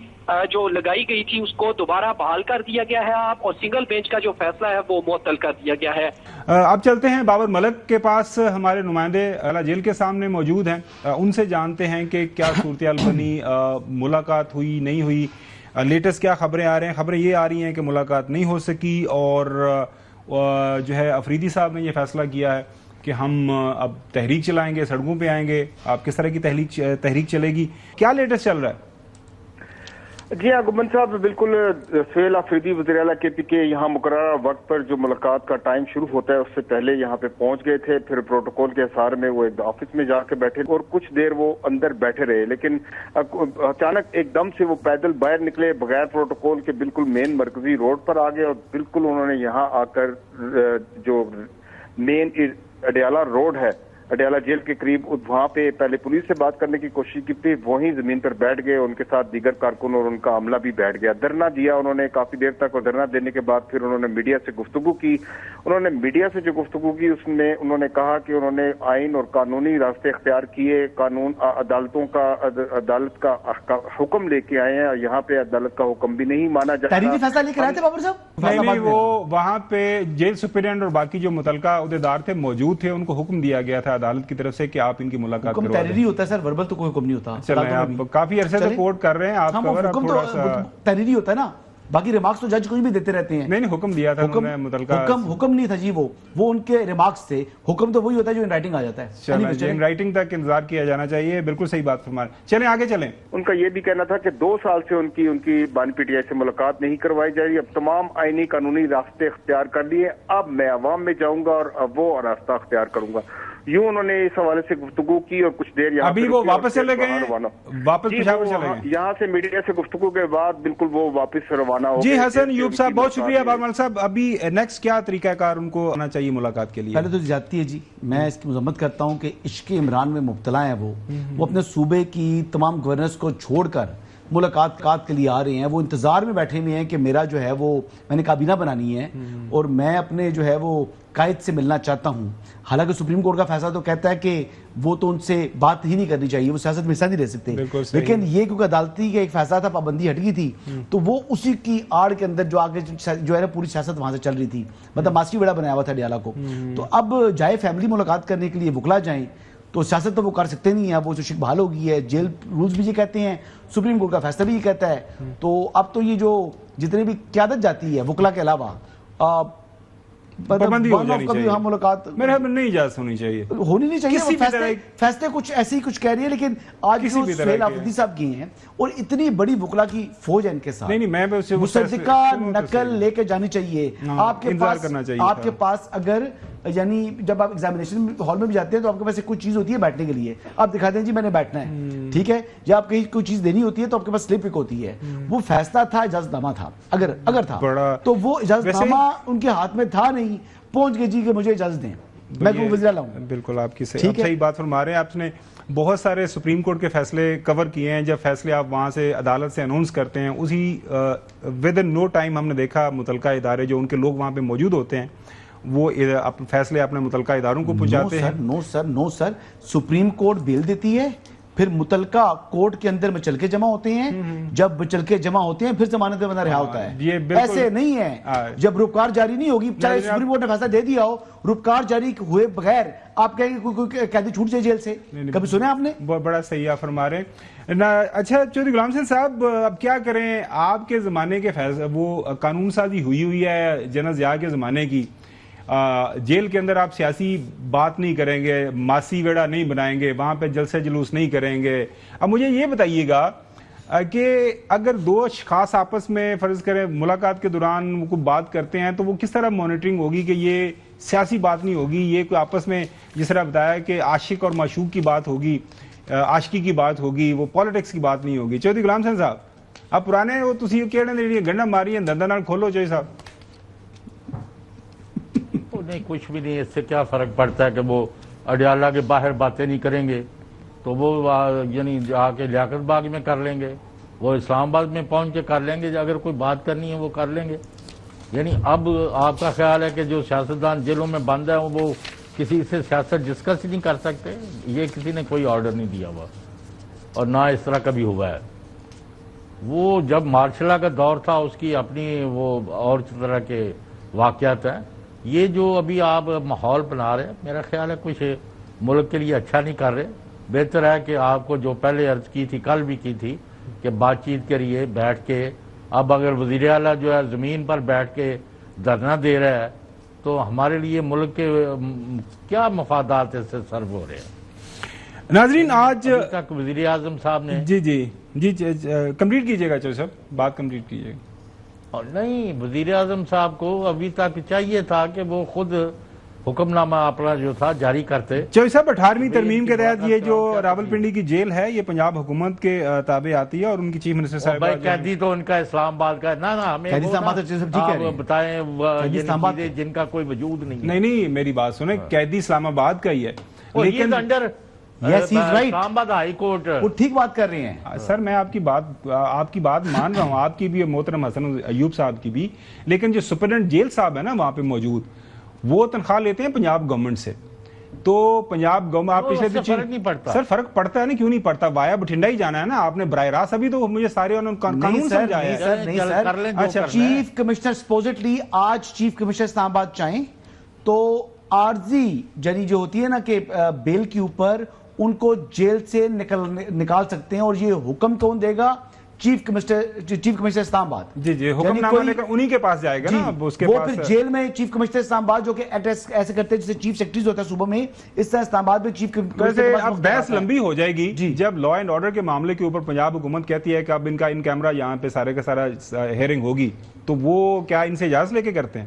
جو لگائی گئی تھی اس کو دوبارہ بحال کر دیا گیا ہے آپ, اور سنگل بینچ کا جو فیصلہ ہے وہ معطل کر دیا گیا ہے. اب چلتے ہیں بابر ملک کے پاس, ہمارے نمائندے اعلیٰ جیل کے سامنے موجود ہیں, ان سے جانتے ہیں کہ کیا صورتحال بنی, ملاقات ہوئی نہیں ہوئی, لیٹسٹ کیا خبریں آ رہے ہیں. خبریں یہ آ رہی ہیں کہ ملاقات نہیں ہو سکی اور جو ہے افریدی صاحب نے یہ فیصلہ کیا ہے کہ ہم اب تحریک چلائیں گے, سڑکوں پہ آئیں گے. آپ کس طرح کی تحریک چلے گی, کیا لیٹسٹ چل رہا ہے؟ جی ہاں گمن صاحب, بالکل سہیل افریدی وزیر اعلیٰ کے پی کے یہاں مقررہ وقت پر جو ملاقات کا ٹائم شروع ہوتا ہے اس سے پہلے یہاں پہ پہنچ گئے تھے. پھر پروٹوکول کے اثار میں وہ ایک آفس میں جا کے بیٹھے اور کچھ دیر وہ اندر بیٹھے رہے, لیکن اچانک ایک دم سے وہ پیدل باہر نکلے بغیر پروٹوکول کے, بالکل مین مرکزی روڈ پر آ گئے اور بالکل انہوں نے یہاں آ کر جو مین اڈیالہ روڈ ہے, اڈیالہ جیل کے قریب, وہاں پہ پہلے پولیس سے بات کرنے کی کوشش کی تھی, وہیں زمین پر بیٹھ گئے. ان کے ساتھ دیگر کارکن اور ان کا عملہ بھی بیٹھ گیا. دھرنا دیا انہوں نے کافی دیر تک, اور دھرنا دینے کے بعد پھر انہوں نے میڈیا سے گفتگو کی. انہوں نے میڈیا سے جو گفتگو کی اس میں انہوں نے کہا کہ انہوں نے آئین اور قانونی راستے اختیار کیے, قانون عدالت کا حکم لے کے آئے ہیں, اور یہاں پہ عدالت کا حکم بھی نہیں مانا جاتا. تحریری فیصلہ لے کر آئے تھے بابر صاحب؟ نہیں, وہ وہاں پہ جیل سپرنٹینڈنٹ اور باقی جو متعلقہ عہدیدار تھے موجود تھے, ان کو حکم دیا گیا تھا عدالت کی طرف سے کہ آپ ان کی ملاقات کروا دیں. تحریری ہوتا ہے سر, وربل تو کوئی حکم نہیں ہوتا. چلیں, آپ کافی عرصے سے رپورٹ کر رہے ہیں, آپ حکم تو تحریری ہوتا ہے نا, باقی ریمارکس تو جج کوئی بھی دیتے رہتے ہیں. نہیں, حکم دیا تھا انہوں نے متعلقہ. حکم نہیں تھا جی, وہ ان کے ریمارکس تھے. حکم تو وہی ہوتا ہے جو ان رائٹنگ آ جاتا ہے. چلیں, ان رائٹنگ تک انتظار کیا جانا چاہیے. بالکل صحیح بات فرما رہے ہیں. چلیں آگے چلیں. ان کا یہ بھی کہنا تھا کہ 2 سال سے ان کی بانی پی ٹی آئی سے ملاقات نہیں کروائی جا رہی. اب تمام آئینی قانونی راستے اختیار کر لیے, اب میں عوام میں جاؤں گا اور اب وہ راستہ اختیار کروں گا. یوں انہوں نے اس حوالے سے گفتگو کی اور کچھ دیر یہاں ابھی وہ واپس چلے گئے, واپس پشاور چلے گئے. یہاں سے میڈیا سے گفتگو کے بعد بالکل وہ واپس روانہ ہو گئے. جی حسن ایوب صاحب, بہت شکریہ. بابر صاحب, ابھی نیکسٹ کیا طریقہ کار ان کو آنا چاہیے ملاقات کے لیے؟ پہلے تو زیادتی ہے جی, میں اس کی مذمت کرتا ہوں کہ عشق عمران میں مبتلا ہیں وہ اپنے صوبے کی تمام گورنرز کو چھوڑ کر ملاقات کے لیے آ رہے ہیں، وہ انتظار میں بیٹھے ہوئے ہیں کہ میرا جو ہے وہ میں نے کابینہ بنانی ہے اور میں اپنے جو ہے وہ قائد سے ملنا چاہتا ہوں. حالانکہ سپریم کورٹ کا فیصلہ تو کہتا ہے کہ وہ تو ان سے بات ہی نہیں کرنی چاہیے، وہ سیاست میں حصہ نہیں لے سکتے، لیکن یہ کیونکہ عدالتی کا ایک فیصلہ تھا، پابندی ہٹ گئی تھی، تو وہ اسی کی آڑ کے اندر جو آگے جو ہے نا پوری سیاست وہاں سے چل رہی تھی، مطلب ماسٹری بیڑا بنایا ہوا تھا ڈیالہ کو. تو اب جائے فیملی ملاقات کرنے کے لیے وکلا جائیں تو سیاست تو وہ کر سکتے نہیں ہیں، وہ جو شک بحال ہو گئی ہے، جیل رولز بھی یہ کہتے ہیں، سپریم کورٹ کا فیصلہ بھی یہ کہتا ہے. تو اب تو یہ جو جتنے بھی قیادت جاتی ہے وکلا کے علاوہ پابندی ہو جانی چاہیے. ملاقات میرے خیال میں نہیں اجازت ہونی چاہیے، ہونی نہیں چاہیے. فیصلے کچھ ایسے ہی کچھ کہہ رہی ہے، لیکن آج جو سہیل آفریدی صاحب کی ہیں اور اتنی بڑی وکلا کی فوج ہے ان کے ساتھ، مصدقہ نقل لے کے جانی چاہیے. آپ کے پاس اگر یعنی جب آپ ایگزامینیشن ہال میں بھی جاتے ہیں تو آپ کے پاس کوئی چیز ہوتی ہے بیٹھنے کے لیے، آپ دکھاتے ہیں جی میں نے بیٹھنا ہے، ٹھیک ہے، یا آپ کہیں کوئی چیز دینی ہوتی ہے تو آپ کے پاس سلپ ایک ہوتی ہے. وہ فیصلہ تھا، اجازت نامہ تھا، اگر تھا تو وہ اجازت نامہ ان کے ہاتھ میں تھا نہیں، پہنچ گئے جی کہ مجھے اجازت دیں، میں کوئی وزیر لاؤں. بالکل آپ کی صحیح بات فرما رہے ہیں. آپ نے بہت سارے سپریم کورٹ کے فیصلے کور کیے ہیں. جب فیصلے آپ وہاں سے عدالت سے اناؤنس کرتے ہیں، اسی ود ان نو ٹائم ہم نے دیکھا متعلقہ ادارے جو ان کے لوگ وہاں پہ موجود ہوتے ہیں وہ فیصلے اپنے متعلقہ اداروں کو پہنچاتے ہیں. نو سر سپریم کورٹ بیل دیتی ہے، پھر متعلقہ کورٹ کے اندر میں چل کے جمع ہوتے ہیں، جب چل کے جمع ہوتے ہیں پھر ضمانت میں بندہ رہا ہوتا ہے. ایسے نہیں ہے جب روپکار جاری نہیں ہوگی، چاہے سپریم کورٹ نے فیصلہ دے دیا ہو، روپکار جاری ہوئے بغیر آپ کہیں گے کوئی قیدی چھوٹ جائے جیل سے، کبھی سنے آپ نے؟ بڑا صحیح آپ فرما رہے ہیں. اچھا چودھری غلام حسین صاحب، اب کیا کریں، آپ کے زمانے کے وہ قانون سازی ہوئی ہے جنرل ضیاء کے زمانے کی، جیل کے اندر آپ سیاسی بات نہیں کریں گے، ماسی ویڑا نہیں بنائیں گے، وہاں پہ جلسے جلوس نہیں کریں گے. اب مجھے یہ بتائیے گا کہ اگر دو اشخاص آپس میں فرض کریں ملاقات کے دوران وہ کوئی بات کرتے ہیں تو وہ کس طرح مانیٹرنگ ہوگی کہ یہ سیاسی بات نہیں ہوگی، یہ کوئی آپس میں جس طرح بتایا کہ عاشق اور معشوق کی بات ہوگی، عاشقی کی بات ہوگی، وہ پالیٹکس کی بات نہیں ہوگی. چودھری غلام حسین صاحب، آپ پرانے وہ تسی کہڑے گنڈا ماری ہیں دنداں نال کھولو چودھری صاحب. نہیں کچھ بھی نہیں، اس سے کیا فرق پڑتا ہے کہ وہ اڈیالہ کے باہر باتیں نہیں کریں گے تو وہ یعنی آ کے لیاقت باغ میں کر لیں گے، وہ اسلام آباد میں پہنچ کے کر لیں گے، اگر کوئی بات کرنی ہے وہ کر لیں گے. یعنی اب آپ کا خیال ہے کہ جو سیاستدان جیلوں میں بند ہیں وہ کسی سے سیاست ڈسکس نہیں کر سکتے؟ یہ کسی نے کوئی آرڈر نہیں دیا ہوا اور نہ اس طرح کبھی ہوا ہے. وہ جب مارشل لا کا دور تھا اس کی اپنی وہ اور طرح کے واقعات ہیں. یہ جو ابھی آپ ماحول بنا رہے ہیں میرا خیال ہے کچھ ملک کے لیے اچھا نہیں کر رہے. بہتر ہے کہ آپ کو جو پہلے عرض کی تھی، کل بھی کی تھی، کہ بات چیت کریے بیٹھ کے. اب اگر وزیر اعلیٰ جو ہے زمین پر بیٹھ کے دھرنا دے رہا ہے تو ہمارے لیے ملک کے کیا مفادات اس سے سرو ہو رہے ہیں؟ ناظرین آج تک وزیر اعظم صاحب نے جی کمپلیٹ کیجیے گا چودھری صاحب، بات کمپلیٹ کیجیے گا. اور نہیں، وزیر اعظم صاحب کو ابھی تک چاہیے تھا کہ وہ خود حکم نامہ اپنا جو تھا جاری کرتے. چودھری صاحب 18ویں ترمیم کے تحت یہ جو راولپنڈی کی جیل ہے یہ پنجاب حکومت کے تابع آتی ہے اور ان کی چیف منسٹر صاحب قیدی تو ان کا اسلام آباد کا ہے. نہ ہمیں بتائیں چیزیں جن کا کوئی وجود نہیں. میری بات سنیں، قیدی اسلام آباد کا ہی ہے لیکن انڈر اسلام آباد ہائی کورٹ. وہ ٹھیک بات کر رہے ہیں سر، میں آپ کی بات مان رہا ہوں، آپ کی بھی، محترم حسن ایوب صاحب کی بھی، لیکن جو سپرنٹینڈنٹ جیل صاحب ہے نا وہاں پہ موجود، وہ تنخواہ لیتے ہیں پنجاب گورنمنٹ سے. تو پنجاب گورنمنٹ آپ پچھلے فرق نہیں پڑتا سر. فرق پڑتا ہے نا، کیوں نہیں پڑتا؟ وایا بٹھنڈا ہی جانا ہے نا آپ نے براہ راست. ابھی تو مجھے سارے قانون سمجھایا ہے. اچھا، چیف کمشنر سپوزٹلی آج چیف کمشنر اسلام آباد چاہیں تو عارضی جری جو ہوتی ہے نا کہ بیل کے اوپر ان کو جیل سے نکال سکتے ہیں، اور یہ حکم کون دے گا؟ چیف کمشنر اسلام آباد. جی حکم نامہ لے کر انہی کے پاس جائے گا نا. وہ پھر جیل میں چیف کمشنر اسلام آباد جو کہ ایسے کرتے ہیں جیسے چیف سیکرٹریز ہوتا ہے صوبہ میں، اس طرح اسلام آباد میں چیف کمشنر. اب بحث لمبی ہو جائے گی جب لا اینڈ آرڈر کے معاملے کے اوپر پنجاب حکومت کہتی ہے کہ اب ان کا ان کیمرہ یہاں پہ سارے کا سارا ہیئرنگ ہوگی، تو وہ کیا ان سے اجازت لے کے کرتے ہیں؟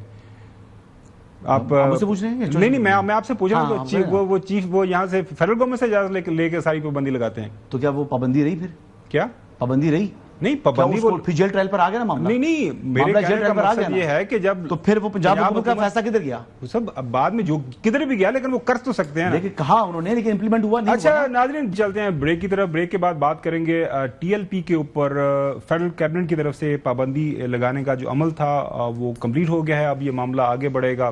آپ سے پوچھ رہے ہیں؟ نہیں میں آپ سے پوچھ رہا ہوں، وہ چیف وہ یہاں سے فیڈرل گورنمنٹ سے اجازت لے کے ساری پابندی لگاتے ہیں، تو کیا وہ پابندی رہی؟ پھر کیا پابندی رہی؟ نہیں پابندی وہ پھر جیل ٹرائل پر آ گیا نا معاملہ. نہیں میرے کہنے کا مقصد یہ ہے کہ جب تو پھر وہ پنجاب حکومت کا فیصلہ کدھر گیا؟ سب بعد میں جو کدھر بھی گیا لیکن وہ کر تو سکتے ہیں. لیکن کہا انہوں نے لیکن امپلیمنٹ ہوا نہیں. اچھا ناظرین چلتے ہیں بریک کی طرف. بریک کے بعد بات کریں گے ٹی ایل پی کے اوپر. فیڈرل کیبنٹ کی طرف سے پابندی لگانے کا جو عمل تھا وہ کمپلیٹ ہو گیا ہے. اب یہ معاملہ آگے بڑھے گا,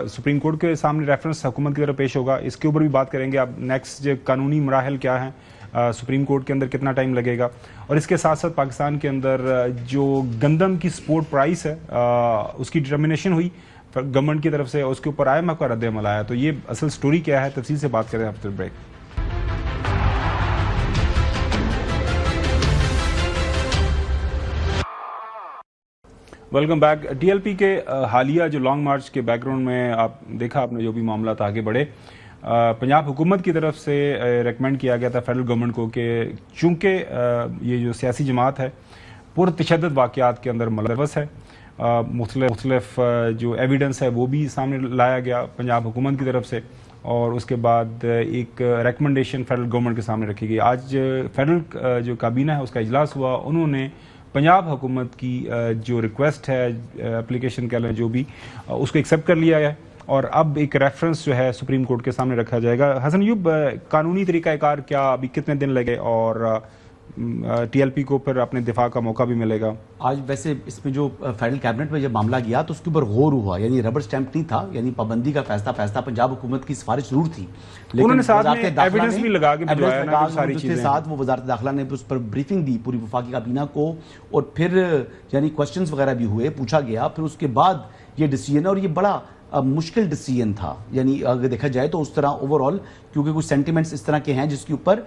سپریم کورٹ کے سامنے ریفرنس حکومت کی طرف پیش ہوگا. اس کے اوپر بھی بات کریں گے. اب نیکسٹ قانونی مراحل کیا ہیں, سپریم کورٹ کے اندر کتنا ٹائم لگے گا, اور اس کے ساتھ ساتھ پاکستان کے اندر جو گندم کی سپورٹ پرائس ہے اس کی ڈٹرمنیشن ہوئی گورنمنٹ کی طرف سے, اس کے اوپر IMF کا رد عمل آیا. تو یہ اصل سٹوری کیا ہے, تفصیل سے بات کریں after break. Welcome back. T L P کے حالیہ جو لانگ مارچ کے بیک گراؤنڈ میں آپ دیکھا آپ نے جو بھی معاملات آگے بڑھے, پنجاب حکومت کی طرف سے ریکمینڈ کیا گیا تھا فیڈرل گورنمنٹ کو کہ چونکہ یہ جو سیاسی جماعت ہے پرتشدد واقعات کے اندر ملوث ہے, مختلف جو ایویڈنس ہے وہ بھی سامنے لایا گیا پنجاب حکومت کی طرف سے, اور اس کے بعد ایک ریکمنڈیشن فیڈرل گورنمنٹ کے سامنے رکھی گئی. آج فیڈرل جو کابینہ ہے اس کا اجلاس ہوا, انہوں نے پنجاب حکومت کی جو ریکویسٹ ہے, اپلیکیشن کہہ لیں جو بھی, اس کو ایکسیپٹ کر لیا ہے, اور اب ایک ریفرنس جو ہے سپریم کورٹ کے سامنے رکھا جائے گا. حسن ایوب, قانونی طریقہ کار کیا, ابھی کتنے دن لگے, اور ٹی ایل پی کو پھر اپنے دفاع کا موقع بھی ملے گا؟ آج ویسے اس میں جو فیڈرل کیبنٹ میں جب معاملہ گیا تو اس کے اوپر غور ہوا, یعنی ربر سٹیمپ نہیں تھا, یعنی پابندی کا فیصلہ پنجاب حکومت کی سفارش ضرور تھی, انہوں نے ساتھ میں ایویڈنس بھی لگا کے بجوایا نا ساری چیزیں. ساتھ وہ وزارت داخلہ نے اس پر بریفنگ دی پوری وفاقی کابینہ کو, اور پھر یعنی کوسچنز وغیرہ بھی ہوئے, پوچھا گیا, پھر اس کے بعد یہ ڈیسیژن ہے. اور یہ بڑا مشکل ڈیسیژن تھا, یعنی اگر دیکھا جائے تو اس طرح اوور آل, کیونکہ کچھ سینٹیمنٹس اس طرح کے ہیں جس کے اوپر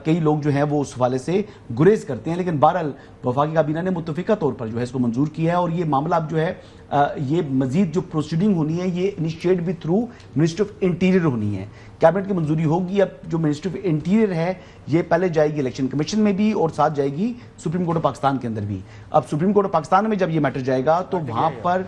کئی لوگ جو ہیں وہ اس حوالے سے گریز کرتے ہیں, لیکن بہرحال وفاقی کابینہ نے متفقہ طور پر جو ہے اس کو منظور کیا ہے. اور یہ معاملہ اب جو ہے یہ مزید جو پروسیڈنگ ہونی ہے یہ انیشیٹ بھی تھرو منسٹری آف انٹیریئر ہونی ہے. کیبنٹ کی منظوری ہوگی. اب جو منسٹری آف انٹیریئر ہے یہ پہلے جائے گی الیکشن کمیشن میں بھی, اور ساتھ جائے گی سپریم کورٹ آف پاکستان کے اندر بھی. اب سپریم کورٹ آف پاکستان میں جب یہ میٹر جائے گا تو وہاں پر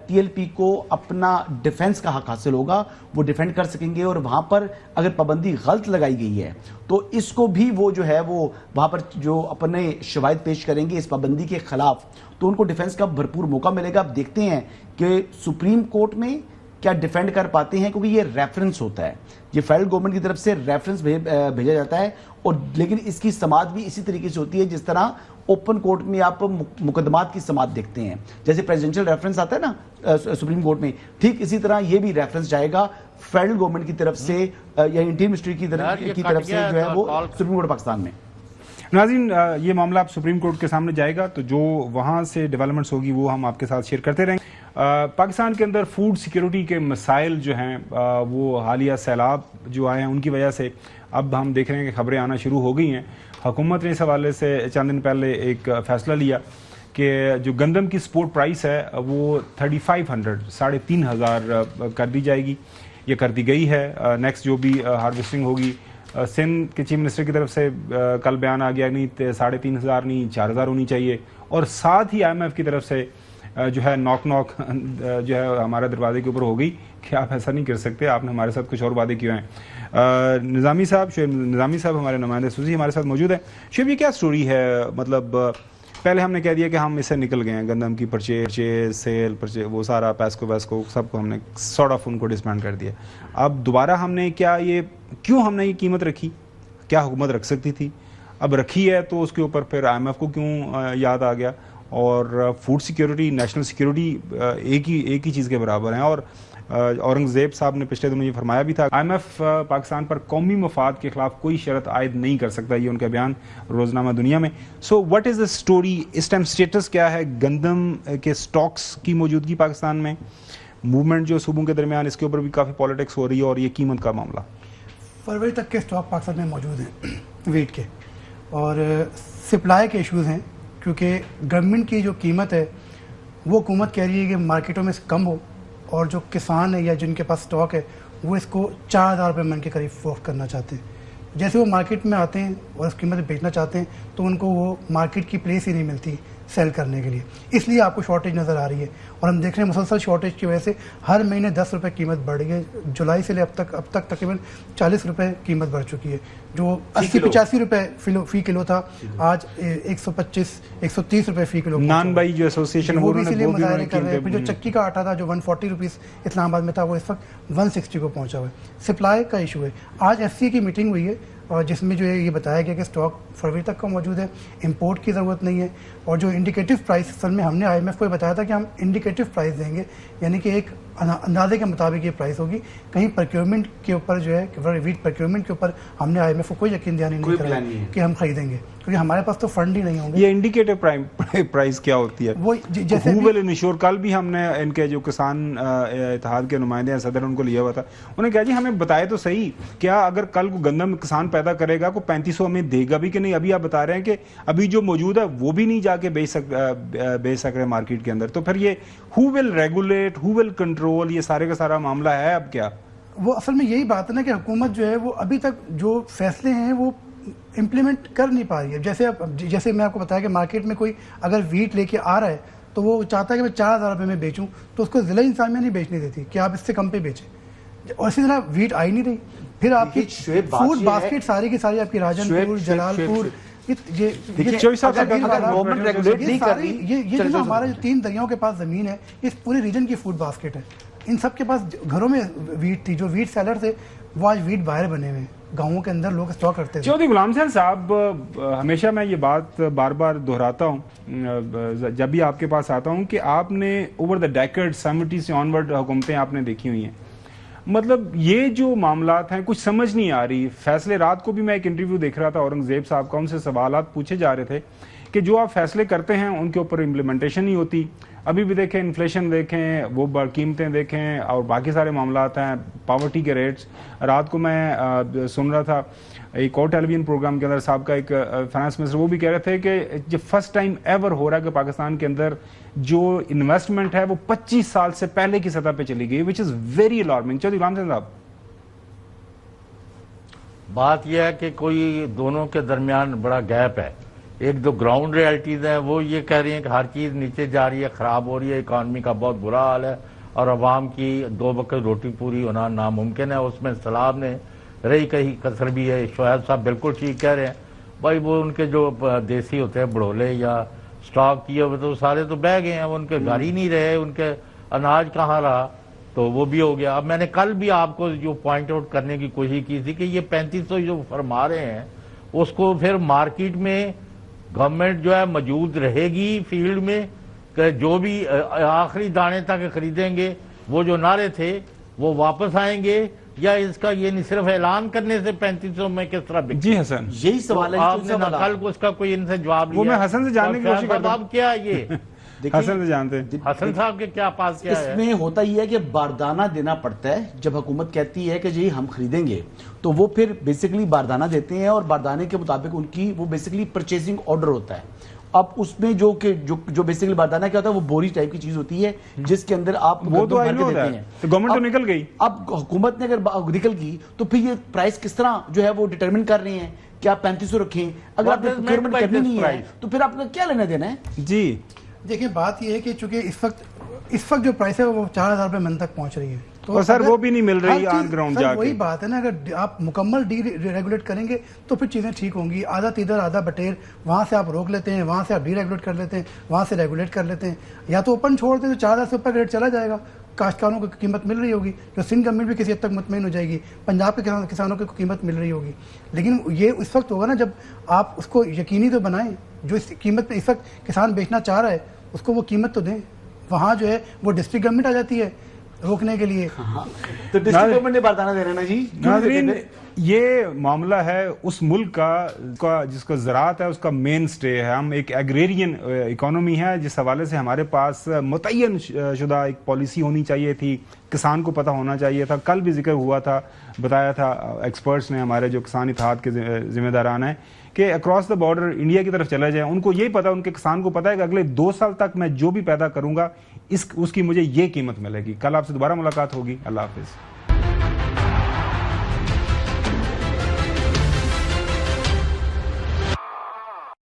ٹی ایل پی کو اپنا ڈیفنس کا حق حاصل ہوگا, وہ ڈیفینڈ کر سکیں گے, اور وہاں پر اگر پابندی غلط لگائی گئی ہے تو اس کو بھی وہ جو ہے وہ وہاں پر جو اپنے شواہد پیش کریں گے اس پابندی کے خلاف, تو ان کو ڈیفنس کا بھرپور موقع ملے گا. اب دیکھتے ہیں کہ سپریم کورٹ میں کیا ڈیفینڈ کر پاتے ہیں, کیونکہ یہ ریفرنس ہوتا ہے, یہ فیڈرل گورنمنٹ کی طرف سے ریفرنس بھیجا جاتا ہے, اور لیکن اس کی سماعت بھی اسی طریقے سے ہوتی ہے جس طرح اوپن کورٹ میں آپ مقدمات کی سماعت دیکھتے ہیں, جیسے پریزیڈنشل ریفرنس آتا ہے نا سپریم کورٹ میں, ٹھیک اسی طرح یہ بھی ریفرنس جائے گا فیڈرل گورنمنٹ کی طرف سے یا انٹیریئر منسٹری کی طرف سے جو ہے وہ سپریم کورٹ پاکستان میں. ناظرین یہ معاملہ اب سپریم کورٹ کے سامنے جائے گا, تو جو وہاں سے ڈیولپمنٹس ہوگی وہ ہم آپ کے ساتھ شیئر کرتے رہیں گے. پاکستان کے اندر فوڈ سیکیورٹی کے مسائل جو ہیں وہ حالیہ سیلاب جو آئے ہیں ان کی وجہ سے اب ہم دیکھ رہے ہیں کہ خبریں آنا شروع ہو گئی ہیں. حکومت نے اس حوالے سے چند دن پہلے ایک فیصلہ لیا کہ جو گندم کی سپورٹ پرائس ہے وہ 3500 3,500 کر دی جائے گی, یہ کر دی گئی ہے. نیکسٹ جو بھی ہارویسٹنگ ہوگی, سندھ کے چیف منسٹر کی طرف سے کل بیان آ گیا نہیں 3,500 نہیں 4,000 ہونی چاہیے, اور ساتھ ہی IMF کی طرف سے جو ہے نوک جو ہے ہمارے دروازے کے اوپر ہو گئی کہ آپ ایسا نہیں کر سکتے, آپ نے ہمارے ساتھ کچھ اور وعدے کیے ہیں. نظامی صاحب, شعیب نظامی صاحب ہمارے نمائندے سوزی ہمارے ساتھ موجود ہیں. شعیب یہ کیا سٹوری ہے, مطلب پہلے ہم نے کہہ دیا کہ ہم اس سے نکل گئے ہیں, گندم کی پرچیز سیل وہ سارا پیسکو سب کو ہم نے سارٹ آف ان کو ڈسبینڈ کر دیا. اب دوبارہ ہم نے کیوں ہم نے یہ قیمت رکھی, کیا حکومت رکھ سکتی تھی, اب رکھی ہے تو اس کے اوپر پھر IMF کو کیوں یاد آ گیا, اور فوڈ سیکیورٹی نیشنل سیکیورٹی ایک ہی چیز کے برابر ہیں. اور اورنگزیب صاحب نے پچھلے دنوں یہ فرمایا بھی تھا IMF پاکستان پر قومی مفاد کے خلاف کوئی شرط عائد نہیں کر سکتا, یہ ان کا بیان روزنامہ دنیا میں. So what is the story, اس ٹائم اسٹیٹس کیا ہے گندم کے سٹاکس کی موجودگی پاکستان میں, موومنٹ جو صوبوں کے درمیان اس کے اوپر بھی کافی پالیٹکس ہو رہی ہے, اور یہ قیمت کا معاملہ. فروری تک کے سٹاک پاکستان میں موجود ہیں ویٹ کے, اور سپلائی کے ایشوز ہیں, کیونکہ گورنمنٹ کی جو قیمت ہے وہ حکومت کہہ رہی ہے کہ مارکیٹوں میں کم ہو, اور جو کسان ہے یا جن کے پاس سٹاک ہے وہ اس کو 4,000 روپے من کے قریب فروخت کرنا چاہتے ہیں. جیسے وہ مارکیٹ میں آتے ہیں اور اس قیمت پہ بیچنا چاہتے ہیں تو ان کو وہ مارکیٹ کی پلیس ہی نہیں ملتی, سیل کرنے کے لیے، اس لیے آپ کو شارٹیج نظر آ رہی ہے. اور ہم دیکھ رہے ہیں مسلسل شارٹیج کی وجہ سے ہر مہینے 10 روپے قیمت بڑھ گئی ہے. جولائی سے لے اب تک تقریباً 40 روپے قیمت بڑھ چکی ہے. جو 80-85 روپے فی کلو تھا آج 125-130 روپے فی کلو. نان بائی جو ایسوسیشن وہ بھی اسی لیے مظاہرے کر رہے ہیں. جو چکی کا آٹا تھا جو 140 روپیز اسلام آباد میں تھا وہ اس وقت 160 کو پہنچا ہوا ہے. سپلائی کا ایشو ہے. آج ایف سی کی میٹنگ ہوئی ہے اور جس میں جو ہے یہ بتایا گیا کہ اسٹاک فروری تک کا موجود ہے, امپورٹ کی ضرورت نہیں ہے, اور جو انڈیکیٹو پرائس اصل میں ہم نے آئی ایم ایف کو بتایا تھا کہ ہم انڈیکیٹو پرائس دیں گے, یعنی کہ ایک اندازے کے مطابق یہ پرائس ہوگی. کہیں پروکیورمنٹ کے اوپر جو ہے ویٹ پروکیورمنٹ کے اوپر ہم نے آئی ایم ایف کو کوئی یقین دہانی نہیں کرا کہ ہم خریدیں گے, کیونکہ ہمارے پاس تو فنڈ ہی نہیں ہوں گے. یہ انڈیکیٹو پرائس کیا ہوتی ہے؟ وہ جیسے کل بھی ہم نے ان کے جو کسان اتحاد کے نمائندے ہیں, صدر ان کو لیا ہوا تھا, انہوں نے کہا جی ہمیں بتائے تو صحیح, کیا اگر کل کو گندم کسان پیدا کرے گا کو 3500 ہمیں دے گا بھی کہ نہیں؟ ابھی آپ بتا رہے ہیں کہ ابھی جو موجود ہے وہ بھی نہیں جا کے بیچ سک رہے مارکیٹ کے اندر. تو پھر یہ who will regulate, who will control, یہ سارے کا سارا معاملہ ہے اب کیا؟ وہ اصل میں یہی بات ہے نا کہ حکومت جو ہے وہ ابھی تک جو فیصلے ہیں وہ امپلیمنٹ کر نہیں پا رہی ہے. جیسے میں آپ کو بتایا کہ مارکیٹ میں کوئی اگر ویٹ لے کے آ رہا ہے تو وہ چاہتا ہے کہ میں 4000 روپے میں بیچوں, تو اس کو ضلع انتظامیہ نہیں بیچنے دیتی کہ آپ اس سے کم پہ بیچیں, اور اسی طرح ویٹ آئی نہیں رہی. پھر آپ کی فوڈ باسکٹ ساری کی ساری آپ کی راجن پور, جلال پور, ہمارا جو 3 دریاؤں کے پاس زمین ہے اس پورے ریجن کی فوڈ باسکٹ ہے. ان سب کے پاس گھروں میں ویٹ تھی, جو ویٹ سیلر تھے وہ آج ویٹ باہر بنے ہوئے, گاؤں کے اندر لوگ اسٹاک کرتے تھے. چودھری غلام حسین صاحب, ہمیشہ میں یہ بات بار بار دہراتا ہوں جب بھی آپ کے پاس آتا ہوں کہ آپ نے اوور دا ڈیکیڈ 70 سے آنورڈ حکومتیں آپ نے دیکھی ہوئی ہیں. مطلب یہ جو معاملات ہیں کچھ سمجھ نہیں آ رہی. فیصلے, رات کو بھی میں ایک انٹرویو دیکھ رہا تھا اورنگزیب صاحب کا, ان سے سوالات پوچھے جا رہے تھے کہ جو آپ فیصلے کرتے ہیں ان کے اوپر امپلیمنٹیشن نہیں ہوتی. ابھی بھی دیکھیں انفلیشن دیکھیں, وہ قیمتیں دیکھیں, اور باقی سارے معاملات ہیں, پاورٹی کے ریٹس. رات کو میں سن رہا تھا ایک اور ٹیلی ویژن پروگرام کے اندر صاحب کا ایک فائنانس منسٹر, وہ بھی کہہ رہے تھے کہ جو فرسٹ ٹائم ایور ہو رہا ہے کہ پاکستان کے اندر جو انویسٹمنٹ ہے وہ 25 سال سے پہلے کی سطح پہ چلی گئی, وچ is very alarming. Chaudhry Ghulam حسین صاحب, بات یہ ہے کہ کوئی دونوں کے درمیان بڑا گیپ ہے. ایک جو گراؤنڈ ریالٹیز ہیں وہ یہ کہہ رہی ہیں کہ ہر چیز نیچے جا رہی ہے, خراب ہو رہی ہے, اکانومی کا بہت برا حال ہے, اور عوام کی 2 وقت روٹی پوری ہونا ناممکن ہے. اس میں سلام نے رہی کہیں کثر بھی ہے. شعیب صاحب بالکل ٹھیک کہہ رہے ہیں بھائی, وہ ان کے جو دیسی ہوتے ہیں بڑھولے یا سٹاک کیے ہوئے تو سارے تو بہ گئے ہیں, وہ ان کے گھر ہی نہیں رہے, ان کے اناج کہاں رہا, تو وہ بھی ہو گیا. اب میں نے کل بھی آپ کو جو پوائنٹ آؤٹ کرنے کی کوشش کی تھی کہ یہ 3500 جو فرما رہے ہیں اس کو پھر مارکیٹ میں گورنمنٹ جو ہے موجود رہے گی فیلڈ میں, کہ جو بھی آخری دانے تک خریدیں گے وہ جو نعرے تھے وہ واپس آئیں گے, یا اس کا یہ نہیں صرف اعلان کرنے سے 3500 میں کس طرح بک. جی حسن, یہی سوال ہے آپ نے کل کو اس کا کوئی ان سے جواب وہ میں حسن سے جاننے کی کوشش کرتا ہوں. کیا یہ حسن سے جانتے ہیں حسن صاحب کے کیا پاس کیا ہے؟ اس میں ہوتا یہ ہے کہ باردانہ دینا پڑتا ہے. جب حکومت کہتی ہے کہ جی ہم خریدیں گے تو وہ پھر بیسیکلی باردانہ دیتے ہیں, اور باردانے کے مطابق ان کی وہ بیسیکلی پرچیزنگ آرڈر ہوتا ہے. اب اس میں جو بیسیکلی باردانہ کیا ہوتا ہے وہ بوری ٹائپ کی چیز ہوتی ہے جس کے اندر آپ گوندم بھر کے دیتے ہیں. گورنمنٹ تو نکل گئی. اب حکومت نے اگر نکل گئی تو پھر یہ پرائس کس طرح جو ہے وہ ڈیٹرمن کر رہے ہیں کہ آپ 3500 رکھیں, اگر آپ نے پروکیورمنٹ کرنی نہیں ہے تو پھر آپ کا کیا لینا دینا ہے؟ جی دیکھیں بات یہ ہے کہ چونکہ اس وقت جو پرائس ہے وہ 4000 روپے من تک پہنچ رہی ہے, تو سر وہ بھی نہیں مل رہی آن گراؤنڈ جا کے. وہی بات ہے نا, اگر آپ مکمل ڈی ریگولیٹ کریں گے تو پھر چیزیں ٹھیک ہوں گی. آدھا تیدر آدھا بٹیر, وہاں سے آپ روک لیتے ہیں, وہاں سے آپ ڈی ریگولیٹ کر لیتے ہیں, وہاں سے ریگولیٹ کر لیتے ہیں, یا تو اوپن چھوڑ دیں تو 4000 سے اوپر ریٹ چلا جائے گا, کاشتکاروں کو قیمت مل رہی ہوگی, جو سندھ گورنمنٹ بھی کسی حد تک مطمئن ہو جائے گی, پنجاب کے کسانوں کو قیمت مل رہی ہوگی. لیکن یہ اس وقت ہوگا نا جب آپ اس کو یقینی تو بنائیں, جو اس قیمت پہ اس وقت کسان بیچنا چاہ رہا ہے اس کو وہ قیمت تو دیں. وہاں جو ہے وہ ڈسٹرکٹ گورنمنٹ آ جاتی ہے روکنے کے لیے, تو ڈسٹرکٹ گورنمنٹ نے باردانہ دینا نا جی. ناظرین, یہ معاملہ ہے اس ملک کا جس کا زراعت ہے اس کا مین سٹے ہے. ہم ایک ایگریرین اکانومی ہے, جس حوالے سے ہمارے پاس متعین شدہ ایک پالیسی ہونی چاہیے تھی, کسان کو پتہ ہونا چاہیے تھا. کل بھی ذکر ہوا تھا, بتایا تھا ایکسپرٹس نے, ہمارے جو کسان اتحاد کے ذمہ داران ہیں, کہ اکراس دا بارڈر انڈیا کی طرف چلا جائیں, ان کو یہی پتا, ان کے کسان کو پتا ہے کہ اگلے 2 سال تک میں جو بھی پیدا کروں گا اس کی مجھے یہ قیمت ملے گی. کل آپ سے دوبارہ ملاقات ہوگی. اللہ حافظ.